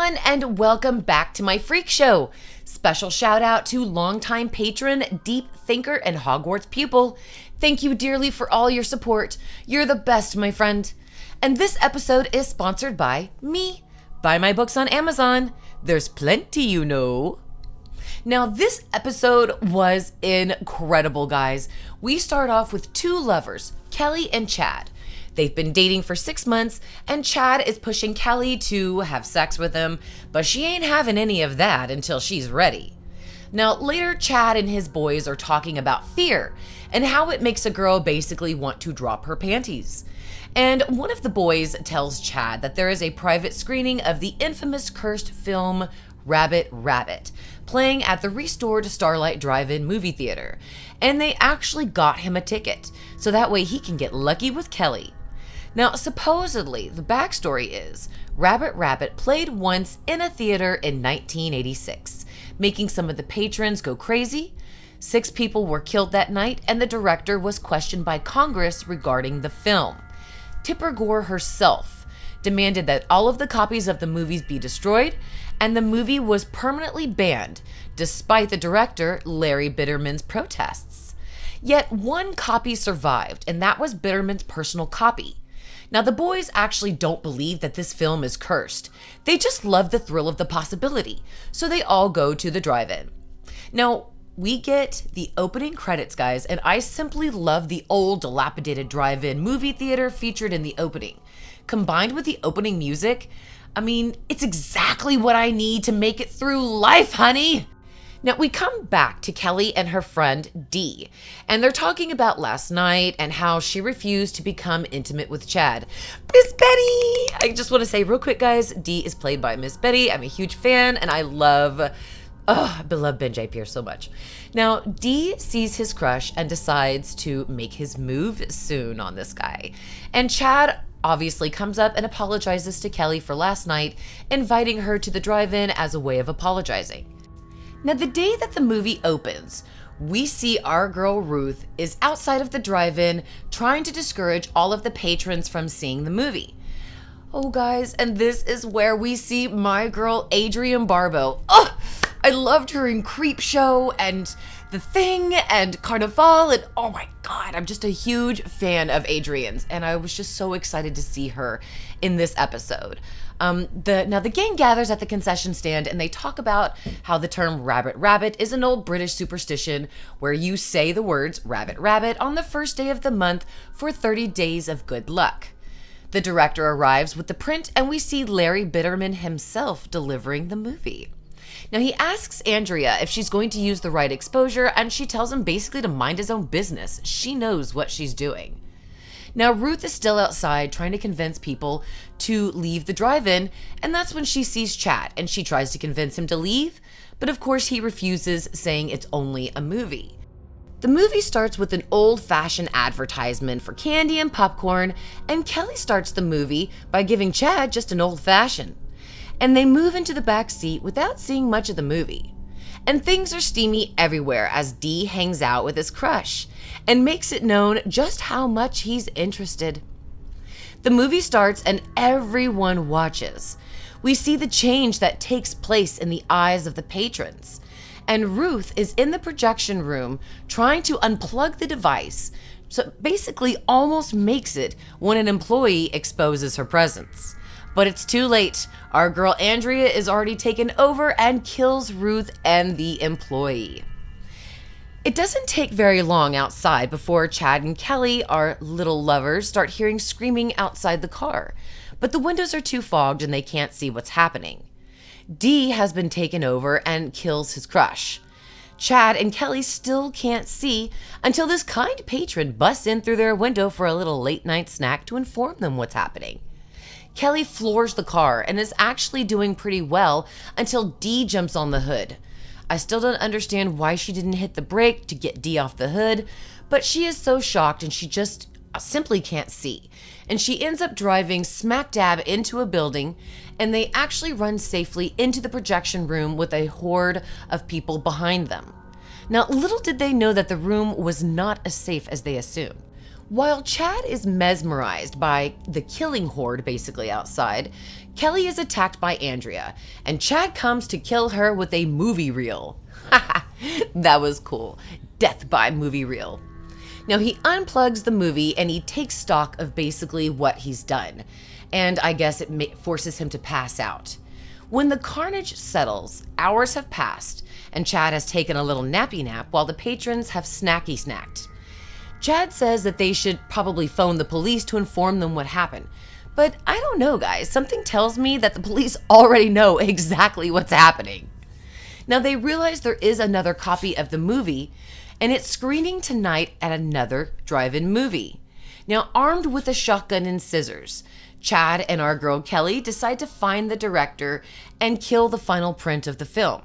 everyone, and welcome back to my freak show. Special shout out to longtime patron, deep thinker, and Hogwarts pupil. Thank you dearly for all your support. You're the best, my friend. And this episode is sponsored by me. Buy my books on Amazon. There's plenty, you know. Now, this episode was incredible, guys. We start off with two lovers, Kelly and Chad. They've been dating for 6 months, and Chad is pushing Kelly to have sex with him, but she ain't having any of that until she's ready. Now, later, Chad and his boys are talking about fear and how it makes a girl basically want to drop her panties. And one of the boys tells Chad that there is a private screening of the infamous cursed film Rabbit Rabbit, playing at the restored Starlight Drive-In movie theater, and they actually got him a ticket, so that way he can get lucky with Kelly. Now, supposedly, the backstory is Rabbit Rabbit played once in a theater in 1986, making some of the patrons go crazy. 6 people were killed that night, and the director was questioned by Congress regarding the film. Tipper Gore herself demanded that all of the copies of the movies be destroyed, and the movie was permanently banned, despite the director, Larry Bitterman's protests. Yet one copy survived, and that was Bitterman's personal copy. Now, the boys actually don't believe that this film is cursed. They just love the thrill of the possibility, so they all go to the drive-in. Now, we get the opening credits, guys, and I simply love the old dilapidated drive-in movie theater featured in the opening. Combined with the opening music, I mean, it's exactly what I need to make it through life, honey. Now, we come back to Kelly and her friend, Dee, and they're talking about last night and how she refused to become intimate with Chad. Miss Betty! I just want to say real quick, guys, Dee is played by Miss Betty. I'm a huge fan, and I love Ben J. Pierce so much. Now, Dee sees his crush and decides to make his move soon on this guy. And Chad obviously comes up and apologizes to Kelly for last night, inviting her to the drive-in as a way of apologizing. Now, the day that the movie opens, we see our girl Ruth is outside of the drive-in trying to discourage all of the patrons from seeing the movie. Oh, guys, and this is where we see my girl Adrienne Barbeau. Oh, I loved her in Creepshow and The Thing and Carnival, and oh my God, I'm just a huge fan of Adrienne's, and I was just so excited to see her in this episode. Now the gang gathers at the concession stand, and they talk about how the term rabbit rabbit is an old British superstition where you say the words rabbit rabbit on the first day of the month for 30 days of good luck. The director arrives with the print, and we see Larry Bitterman himself delivering the movie. Now, he asks Andrea if she's going to use the right exposure, and she tells him basically to mind his own business. She knows what she's doing. Now, Ruth is still outside trying to convince people to leave the drive-in, and that's when she sees Chad, and she tries to convince him to leave, but of course he refuses, saying it's only a movie. The movie starts with an old-fashioned advertisement for candy and popcorn, and Kelly starts the movie by giving Chad just an old-fashioned. And they move into the back seat without seeing much of the movie. And things are steamy everywhere as Dee hangs out with his crush and makes it known just how much he's interested. The movie starts and everyone watches. We see the change that takes place in the eyes of the patrons. And Ruth is in the projection room trying to unplug the device, so basically almost makes it when an employee exposes her presence. But it's too late. Our girl Andrea is already taken over and kills Ruth and the employee. It doesn't take very long outside before Chad and Kelly, our little lovers, start hearing screaming outside the car. But the windows are too fogged and they can't see what's happening. Dee has been taken over and kills his crush. Chad and Kelly still can't see until this kind patron busts in through their window for a little late night snack to inform them what's happening. Kelly floors the car and is actually doing pretty well until Dee jumps on the hood. I still don't understand why she didn't hit the brake to get Dee off the hood, but she is so shocked and she just simply can't see. And she ends up driving smack dab into a building, and they actually run safely into the projection room with a horde of people behind them. Now, little did they know that the room was not as safe as they assumed. While Chad is mesmerized by the killing horde basically outside, Kelly is attacked by Andrea, and Chad comes to kill her with a movie reel. That was cool. Death by movie reel. Now he unplugs the movie and he takes stock of basically what he's done, and I guess it forces him to pass out. When the carnage settles, hours have passed, and Chad has taken a little nappy nap while the patrons have snacky snacked. Chad says that they should probably phone the police to inform them what happened. But I don't know, guys. Something tells me that the police already know exactly what's happening. Now they realize there is another copy of the movie, and it's screening tonight at another drive-in movie. Now, armed with a shotgun and scissors, Chad and our girl Kelly decide to find the director and kill the final print of the film.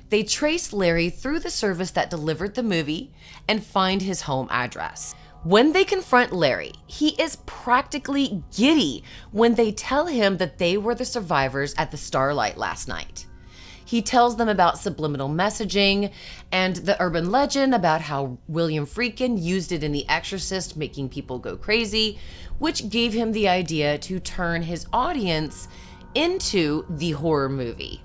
They trace Larry through the service that delivered the movie and find his home address. When they confront Larry, he is practically giddy when they tell him that they were the survivors at the Starlight last night. He tells them about subliminal messaging and the urban legend about how William Friedkin used it in The Exorcist, making people go crazy, which gave him the idea to turn his audience into the horror movie.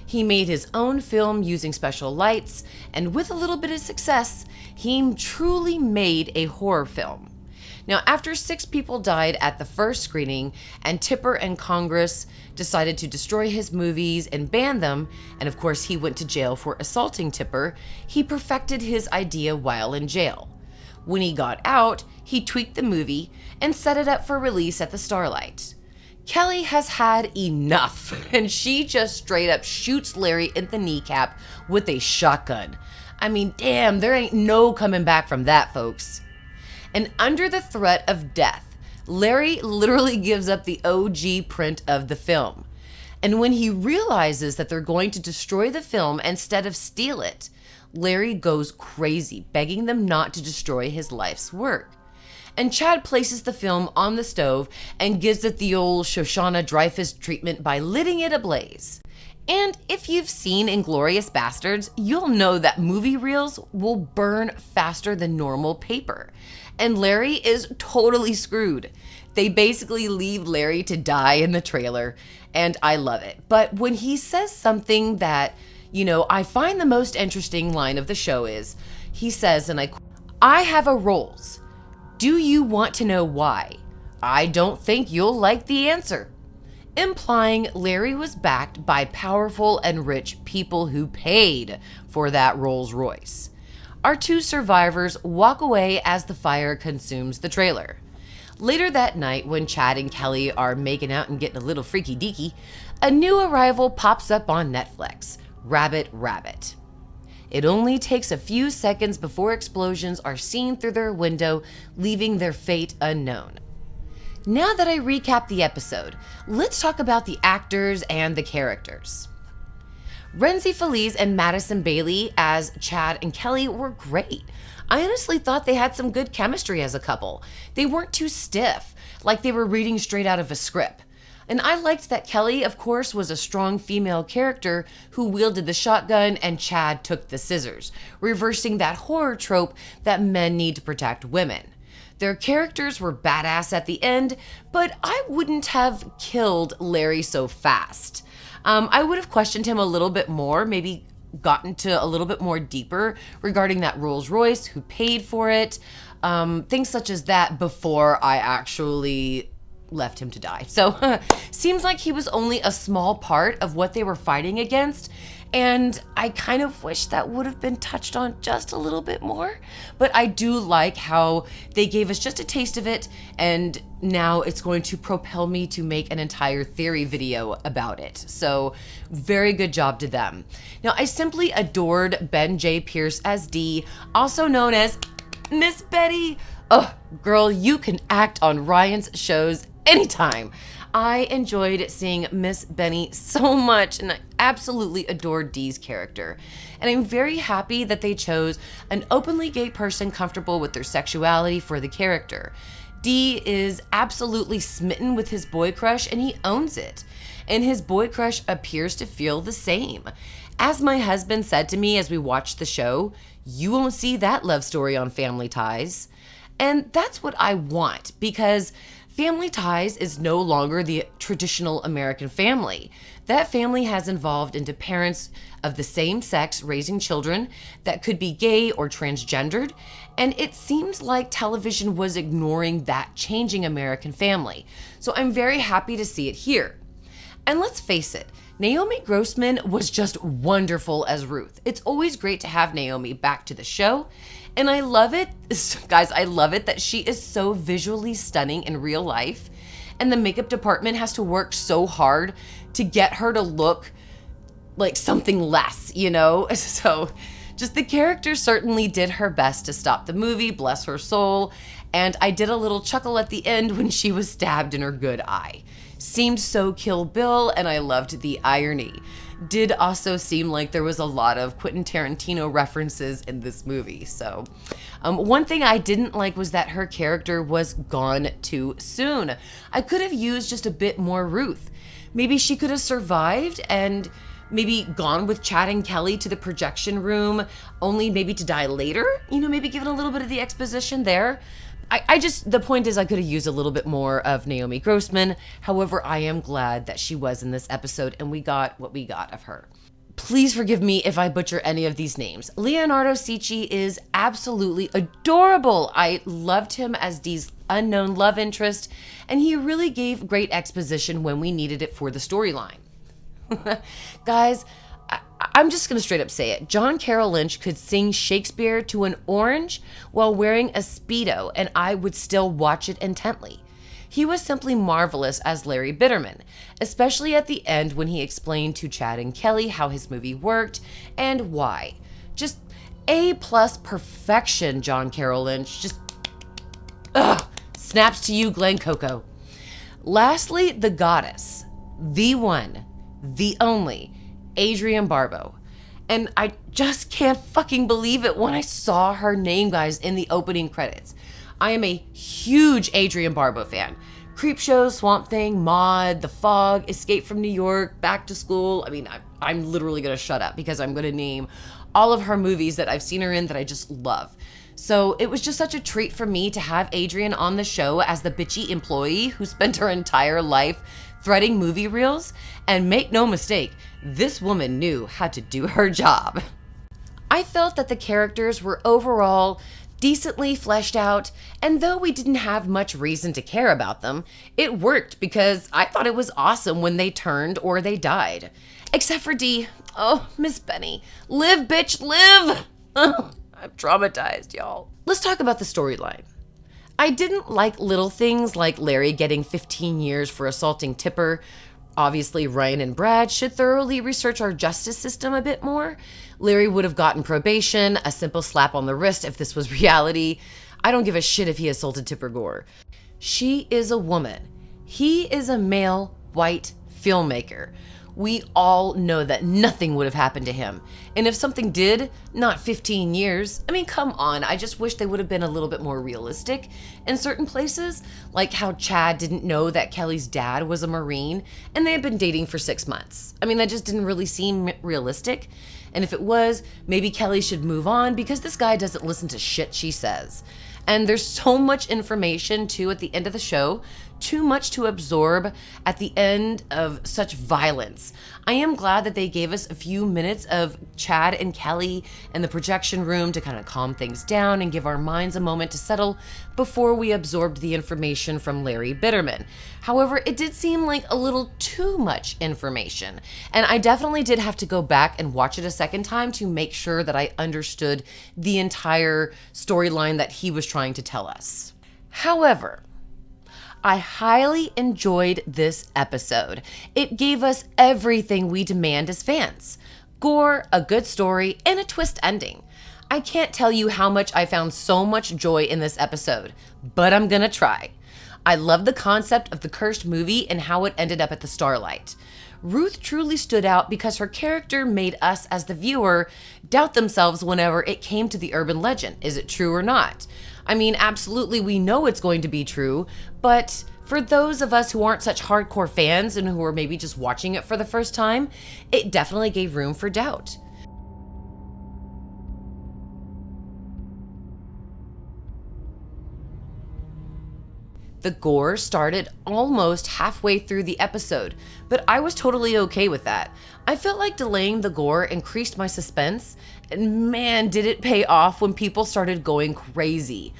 He made his own film using special lights, and with a little bit of success, he truly made a horror film. Now, after 6 people died at the first screening, and Tipper and Congress decided to destroy his movies and ban them, and of course he went to jail for assaulting Tipper, he perfected his idea while in jail. When he got out, he tweaked the movie and set it up for release at the Starlight. Kelly has had enough, and she just straight up shoots Larry in the kneecap with a shotgun. I mean, damn, there ain't no coming back from that, folks. And under the threat of death, Larry literally gives up the OG print of the film. And when he realizes that they're going to destroy the film instead of steal it, Larry goes crazy, begging them not to destroy his life's work. And Chad places the film on the stove and gives it the old Shoshana Dreyfus treatment by lighting it ablaze. And if you've seen Inglourious Bastards, you'll know that movie reels will burn faster than normal paper. And Larry is totally screwed. They basically leave Larry to die in the trailer, and I love it. But when he says something that, I find the most interesting line of the show is, he says, and I have a Rolls. Do you want to know why? I don't think you'll like the answer. Implying Larry was backed by powerful and rich people who paid for that Rolls Royce. Our 2 survivors walk away as the fire consumes the trailer. Later that night, when Chad and Kelly are making out and getting a little freaky deaky, a new arrival pops up on Netflix, Rabbit Rabbit. It only takes a few seconds before explosions are seen through their window, leaving their fate unknown. Now that I recap the episode, let's talk about the actors and the characters. Renzi Feliz and Madison Bailey as Chad and Kelly were great. I honestly thought they had some good chemistry as a couple. They weren't too stiff, like they were reading straight out of a script. And I liked that Kelly, of course, was a strong female character who wielded the shotgun and Chad took the scissors, reversing that horror trope that men need to protect women. Their characters were badass at the end, but I wouldn't have killed Larry so fast. I would have questioned him a little bit more, maybe gotten to a little bit more deeper regarding that Rolls Royce, who paid for it, things such as that before I actually left him to die. So seems like he was only a small part of what they were fighting against, and I kind of wish that would have been touched on just a little bit more. But I do like how they gave us just a taste of it, and now it's going to propel me to make an entire theory video about it. So very good job to them. Now, I simply adored Ben J. Pierce as Dee, also known as Miss Betty. Oh, girl, you can act on Ryan's shows anytime. I enjoyed seeing Miss Benny so much, and I absolutely adored Dee's character. And I'm very happy that they chose an openly gay person comfortable with their sexuality for the character. Dee is absolutely smitten with his boy crush, and he owns it. And his boy crush appears to feel the same. As my husband said to me as we watched the show, you won't see that love story on Family Ties. And that's what I want, because family ties is no longer the traditional American family. That family has evolved into parents of the same sex raising children that could be gay or transgendered, and it seems like television was ignoring that changing American family. So I'm very happy to see it here. And let's face it, Naomi Grossman was just wonderful as Ruth. It's always great to have Naomi back to the show. And I love it, guys, I love it that she is so visually stunning in real life. And the makeup department has to work so hard to get her to look like something less, you know? So just the character certainly did her best to stop the movie, bless her soul. And I did a little chuckle at the end when she was stabbed in her good eye. Seemed so Kill Bill, and I loved the irony. Did also seem like there was a lot of Quentin Tarantino references in this movie. So one thing I didn't like was that her character was gone too soon. I could have used just a bit more Ruth. Maybe she could have survived and maybe gone with Chad and Kelly to the projection room, only maybe to die later. You know, maybe given a little bit of the exposition there. The point is I could have used a little bit more of Naomi Grossman. However, I am glad that she was in this episode and we got what we got of her. Please forgive me if I butcher any of these names. Leonardo Cici is absolutely adorable. I loved him as Dee's unknown love interest, and he really gave great exposition when we needed it for the storyline. Guys, I'm just going to straight up say it. John Carroll Lynch could sing Shakespeare to an orange while wearing a Speedo, and I would still watch it intently. He was simply marvelous as Larry Bitterman, especially at the end when he explained to Chad and Kelly how his movie worked and why. Just A+ perfection, John Carroll Lynch. Just, snaps to you, Glenn Coco. Lastly, the goddess, the one, the only, Adrienne Barbeau. And I just can't fucking believe it when I saw her name, guys, in the opening credits. I am a huge Adrienne Barbeau fan. Creepshow, Swamp Thing, Maude, The Fog, Escape from New York, Back to School. I mean, I'm literally going to shut up because I'm going to name all of her movies that I've seen her in that I just love. So it was just such a treat for me to have Adrienne on the show as the bitchy employee who spent her entire life threading movie reels. And make no mistake, this woman knew how to do her job. I felt that the characters were overall decently fleshed out, and though we didn't have much reason to care about them, it worked because I thought it was awesome when they turned or they died. Except for Dee. Oh, Miss Benny. Live, bitch, live! I'm traumatized, y'all. Let's talk about the storyline. I didn't like little things like Larry getting 15 years for assaulting Tipper. Obviously, Ryan and Brad should thoroughly research our justice system a bit more. Larry would have gotten probation, a simple slap on the wrist if this was reality. I don't give a shit if he assaulted Tipper Gore. She is a woman. He is a male, white filmmaker. We all know that nothing would have happened to him. And if something did, not 15 years. I mean, come on. I just wish they would have been a little bit more realistic in certain places, like how Chad didn't know that Kelly's dad was a Marine and they had been dating for 6 months. I mean, that just didn't really seem realistic. And if it was, maybe Kelly should move on because this guy doesn't listen to shit she says. And there's so much information too at the end of the show, too much to absorb at the end of such violence. I am glad that they gave us a few minutes of Chad and Kelly in the projection room to kind of calm things down and give our minds a moment to settle before we absorbed the information from Larry Bitterman. However, it did seem like a little too much information, and I definitely did have to go back and watch it a second time to make sure that I understood the entire storyline that he was trying to tell us. However, I highly enjoyed this episode. It gave us everything we demand as fans. Gore, a good story, and a twist ending. I can't tell you how much I found so much joy in this episode, but I'm gonna try. I love the concept of the cursed movie and how it ended up at the Starlight. Ruth truly stood out because her character made us as the viewer doubt themselves whenever it came to the urban legend. Is it true or not? I mean, absolutely, we know it's going to be true, but for those of us who aren't such hardcore fans and who are maybe just watching it for the first time, it definitely gave room for doubt. The gore started almost halfway through the episode, but I was totally okay with that. I felt like delaying the gore increased my suspense, and man, did it pay off when people started going crazy.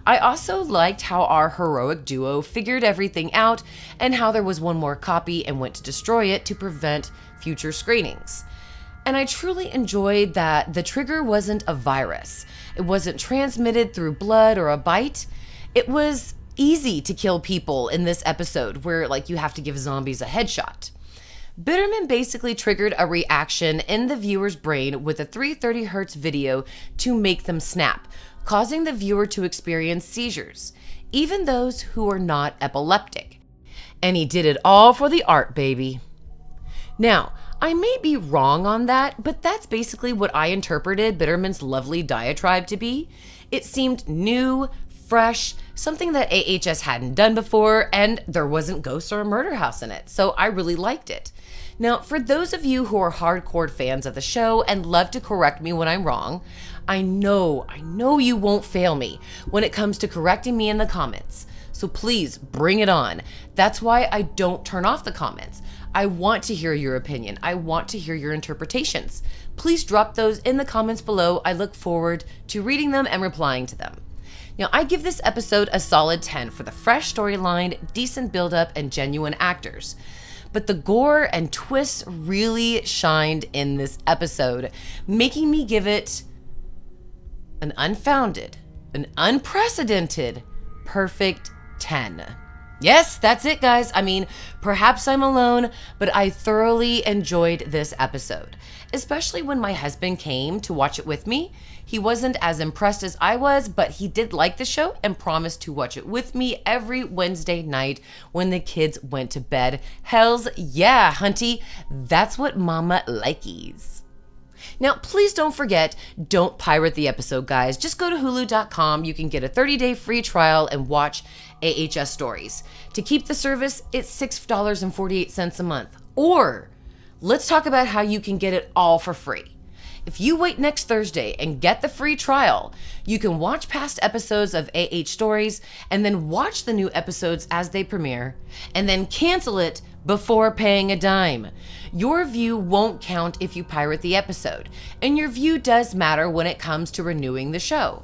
I also liked how our heroic duo figured everything out and how there was one more copy and went to destroy it to prevent future screenings. And I truly enjoyed that the trigger wasn't a virus. It wasn't transmitted through blood or a bite. It was easy to kill people in this episode where you have to give zombies a headshot. Bitterman basically triggered a reaction in the viewer's brain with a 330 Hz video to make them snap, causing the viewer to experience seizures, even those who are not epileptic. And he did it all for the art, baby. Now, I may be wrong on that, but that's basically what I interpreted Bitterman's lovely diatribe to be. It seemed new, fresh, something that AHS hadn't done before, and there wasn't ghosts or a murder house in it, so I really liked it. Now, for those of you who are hardcore fans of the show and love to correct me when I'm wrong, I know you won't fail me when it comes to correcting me in the comments. So please bring it on. That's why I don't turn off the comments. I want to hear your opinion. I want to hear your interpretations. Please drop those in the comments below. I look forward to reading them and replying to them. Now, I give this episode a solid 10 for the fresh storyline, decent build-up, and genuine actors. But the gore and twists really shined in this episode, making me give it an unfounded, an unprecedented, perfect 10. Yes, that's it, guys. I mean, perhaps I'm alone, but I thoroughly enjoyed this episode, especially when my husband came to watch it with me. He wasn't as impressed as I was, but he did like the show and promised to watch it with me every Wednesday night when the kids went to bed. Hells yeah, hunty. That's what mama likies. Now, please don't forget, don't pirate the episode, guys. Just go to hulu.com. You can get a 30-day free trial and watch AHS stories. To keep the service, it's $6.48 a month. Or let's talk about how you can get it all for free. If you wait next Thursday and get the free trial, you can watch past episodes of AH Stories and then watch the new episodes as they premiere, and then cancel it before paying a dime. Your view won't count if you pirate the episode, and your view does matter when it comes to renewing the show.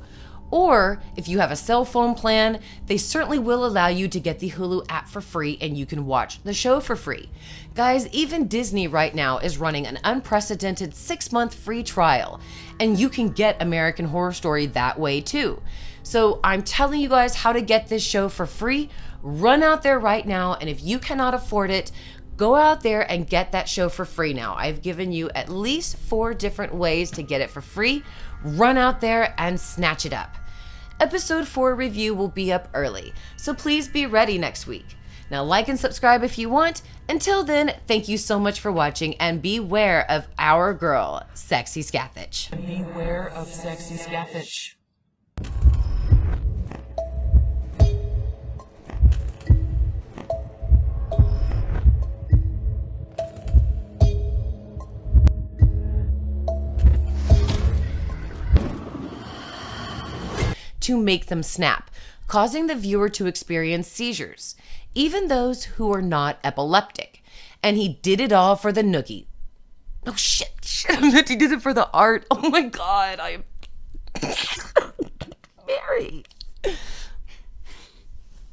Or if you have a cell phone plan, they certainly will allow you to get the Hulu app for free and you can watch the show for free. Guys, even Disney right now is running an unprecedented 6-month free trial, and you can get American Horror Story that way too. So I'm telling you guys how to get this show for free. Run out there right now, and if you cannot afford it, go out there and get that show for free now. I've given you at least 4 different ways to get it for free. Run out there and snatch it up. Episode 4 review will be up early, so please be ready next week. Now like and subscribe if you want. Until then, thank you so much for watching, and beware of our girl, Sexy Scathach. Beware of Sexy Scathach. To make them snap, causing the viewer to experience seizures, even those who are not epileptic. And he did it all for the noogie. Oh shit, I meant he did it for the art. Oh my god, I am